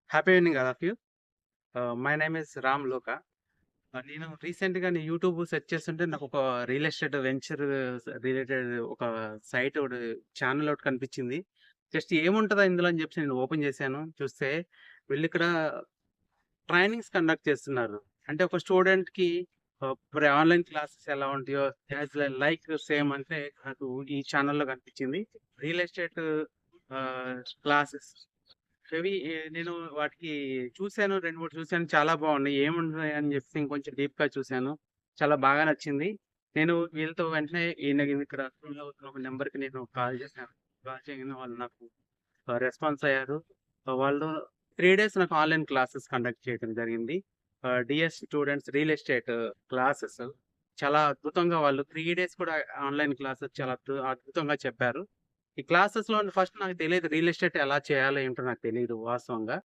Happy evening all of you. My name is Ram లోక. నేను రీసెంట్‌గానే యూట్యూబ్ సెర్చ్ చేస్తుంటే నాకొక రియల్ ఎస్టేట్ వెంచర్ రిలేటెడ్ ఒక సైట్ ఒకటి ఛానెల్ ఒకటి కనిపించింది. జస్ట్ ఏముంటదా ఇందులో అని చెప్పేసి నేను ఓపెన్ చేశాను. చూస్తే వీళ్ళిక్కడ ట్రైనింగ్స్ కండక్ట్ చేస్తున్నారు. అంటే ఒక స్టూడెంట్‌కి మరి ఆన్‌లైన్ క్లాసెస్ ఎలా ఉంటాయో యాజ్ లైక్ సేమ్ అంటే నాకు ఈ ఛానెల్‌లో కనిపించింది. రియల్ ఎస్టేట్ క్లాసెస్ నేను వాటికి చూసాను. 2, 3 చూసాను. చాలా బాగున్నాయి. ఏమున్నాయి అని చెప్పేసి ఇంకొంచెం డీప్‌గా చూసాను. చాలా బాగా నచ్చింది. నేను వీళ్ళతో వెంటనే ఇక్కడ స్క్రోల్ అవుతున్న ఒక నంబర్‌కి నేను కాల్ చేశాను. కాల్ చేయగానే వాళ్ళు నాకు రెస్పాన్స్ అయ్యారు. వాళ్ళు 3 డేస్ నాకు ఆన్‌లైన్ క్లాసెస్ కండక్ట్ చేయడం జరిగింది. DS students real estate classes చాలా అద్భుతంగా వాళ్ళు 3 డేస్ కూడా ఆన్‌లైన్ క్లాసెస్ చాలా అద్భుతంగా చెప్పారు. ఈ క్లాసెస్‌లో ఫస్ట్ నాకు తెలీదు రియల్ ఎస్టేట్ ఎలా చేయాలో ఏంటో నాకు తెలీదు వాస్తవంగా.